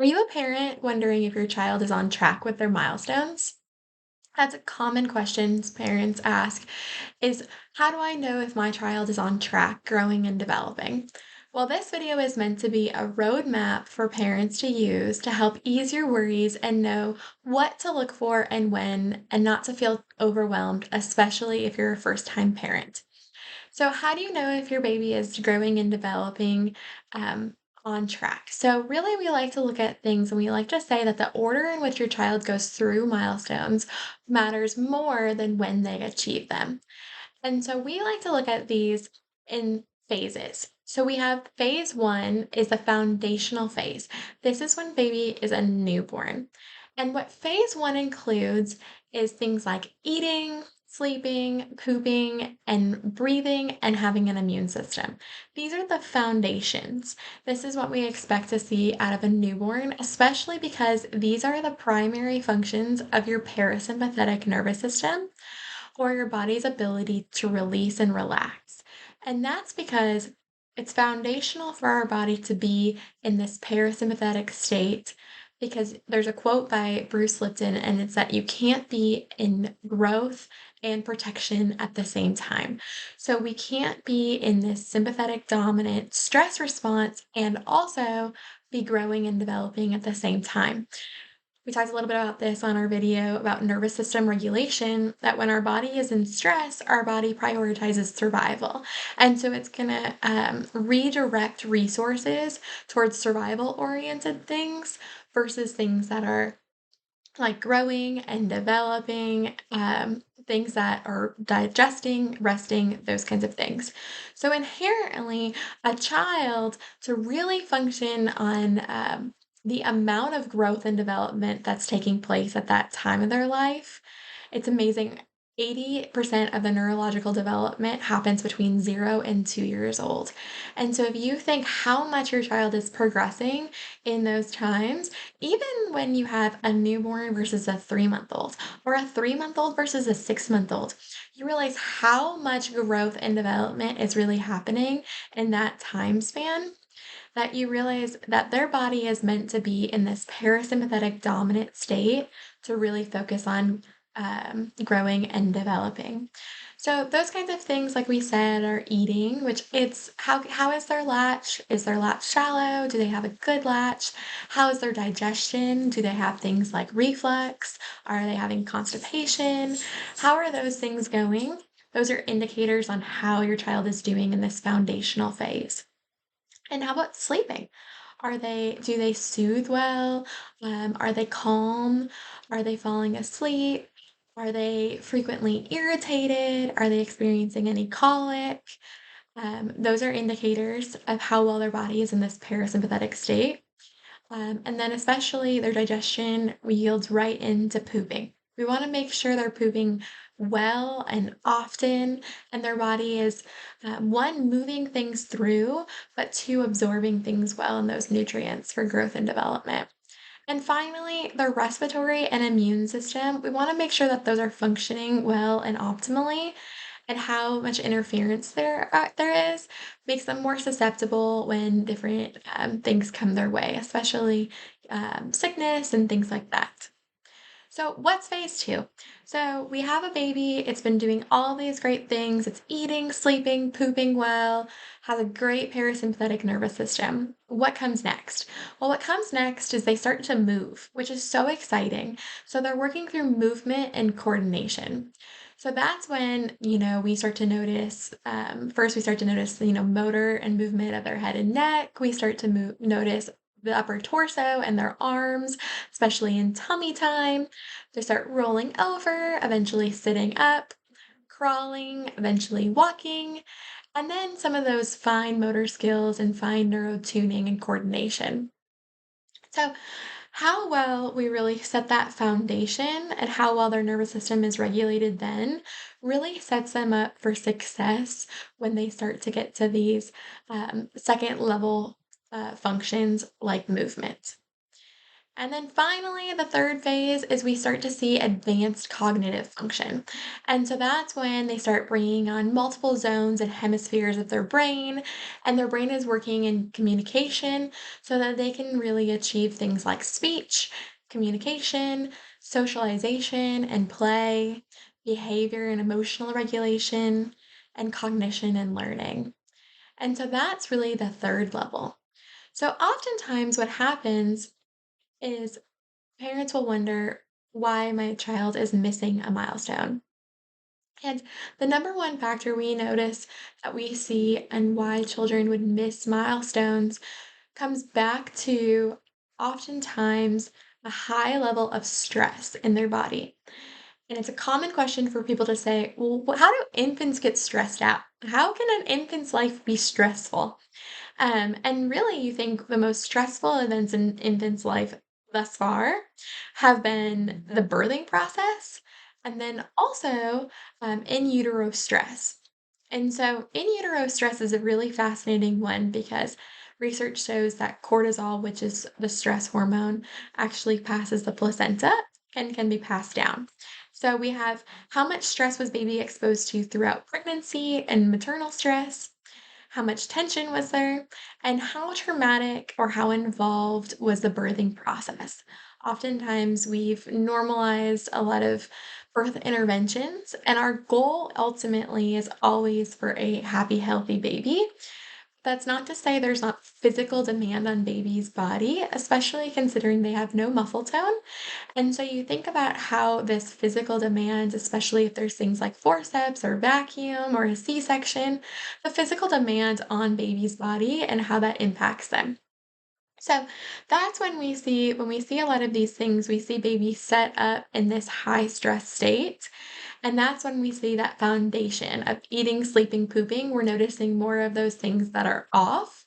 Are you a parent wondering if your child is on track with their milestones? That's a common questions parents ask is how do I know if my child is on track growing and developing? Well, this video is meant to be a roadmap for parents to use to help ease your worries and know what to look for and when, and not to feel overwhelmed, especially if you're a first time parent. So, how do you know if your baby is growing and developing on track? So, really, we like to look at things and we like to say that the order in which your child goes through milestones matters more than when they achieve them. And so, we like to look at these in phases. So, we have phase one is the foundational phase. This is when baby is a newborn. And what phase one includes is things like eating, sleeping, pooping, and breathing, and having an immune system. These are the foundations. This is what we expect to see out of a newborn, especially because these are the primary functions of your parasympathetic nervous system or your body's ability to release and relax. And that's because it's foundational for our body to be in this parasympathetic state. Because there's a quote by Bruce Lipton, and it's that you can't be in growth and protection at the same time. So we can't be in this sympathetic dominant stress response and also be growing and developing at the same time. We talked a little bit about this on our video about nervous system regulation, that when our body is in stress, our body prioritizes survival. And so it's going to redirect resources towards survival oriented things versus things that are like growing and developing, things that are digesting, resting, those kinds of things. So inherently, a child to really function on the amount of growth and development that's taking place at that time of their life, it's amazing. 80% of the neurological development happens between 0 and 2 years old. And so, if you think how much your child is progressing in those times, even when you have a newborn versus a 3 month old, or a 3 month old versus a 6 month old, you realize how much growth and development is really happening in that time span. That you realize that their body is meant to be in this parasympathetic dominant state to really focus on growing and developing. So those kinds of things, like we said, are eating, which it's how is their latch? Is their latch shallow? Do they have a good latch? How is their digestion? Do they have things like reflux? Are they having constipation? How are those things going? Those are indicators on how your child is doing in this foundational phase. And how about sleeping? Do they soothe well? Are they calm? Are they falling asleep? Are they frequently irritated? Are they experiencing any colic? Those are indicators of how well their body is in this parasympathetic state. And then especially their digestion yields right into pooping. We want to make sure they're pooping well and often, and their body is one, moving things through, but two, absorbing things well in those nutrients for growth and development. And finally, the respiratory and immune system, we want to make sure that those are functioning well and optimally, and how much interference there is makes them more susceptible when different things come their way, especially sickness and things like that. So, what's phase two? So, we have a baby, it's been doing all these great things. It's eating, sleeping, pooping well, has a great parasympathetic nervous system. What comes next? Well, what comes next is they start to move, which is so exciting. So, they're working through movement and coordination. So that's when, we start to notice, first we start to notice, motor and movement of their head and neck. We start to notice the upper torso and their arms, especially in tummy time. They start rolling over, eventually sitting up, crawling, eventually walking, and then some of those fine motor skills and fine neuro tuning and coordination. So, how well we really set that foundation and how well their nervous system is regulated then really sets them up for success when they start to get to these second level functions like movement. And then finally, the third phase is we start to see advanced cognitive function. And so that's when they start bringing on multiple zones and hemispheres of their brain, and their brain is working in communication so that they can really achieve things like speech, communication, socialization, and play, behavior and emotional regulation, and cognition and learning. And so that's really the third level. So oftentimes, what happens is parents will wonder why my child is missing a milestone. And the number one factor we notice that we see and why children would miss milestones comes back to oftentimes a high level of stress in their body. And it's a common question for people to say, well, how do infants get stressed out? How can an infant's life be stressful? And really, you think the most stressful events in infant's life thus far have been the birthing process and then also in utero stress. And so, in utero stress is a really fascinating one because research shows that cortisol, which is the stress hormone, actually passes the placenta and can be passed down. So, we have how much stress was baby exposed to throughout pregnancy and maternal stress, how much tension was there, and how traumatic or how involved was the birthing process. Oftentimes, we've normalized a lot of birth interventions, and our goal ultimately is always for a happy, healthy baby. That's not to say there's not physical demand on baby's body, especially considering they have no muscle tone. And so you think about how this physical demand, especially if there's things like forceps or vacuum or a C-section, the physical demand on baby's body and how that impacts them. So that's when we see a lot of these things, we see baby set up in this high stress state. And that's when we see that foundation of eating, sleeping, pooping. We're noticing more of those things that are off.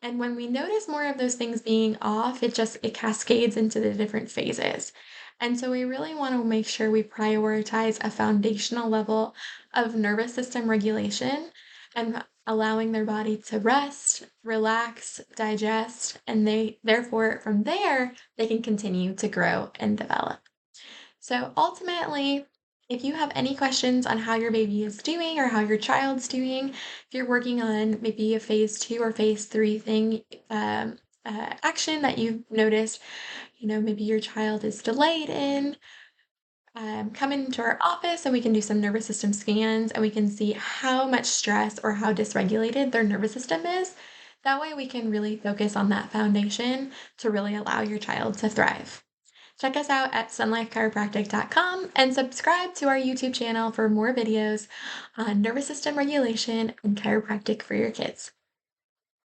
And when we notice more of those things being off, it cascades into the different phases. And so we really want to make sure we prioritize a foundational level of nervous system regulation and allowing their body to rest, relax, digest, and they therefore from there they can continue to grow and develop. So ultimately, if you have any questions on how your baby is doing or how your child's doing, if you're working on maybe a phase two or phase three thing, action that you've noticed, maybe your child is delayed in, come into our office and we can do some nervous system scans and we can see how much stress or how dysregulated their nervous system is. That way, we can really focus on that foundation to really allow your child to thrive. Check us out at sunlifechiropractic.com and subscribe to our YouTube channel for more videos on nervous system regulation and chiropractic for your kids.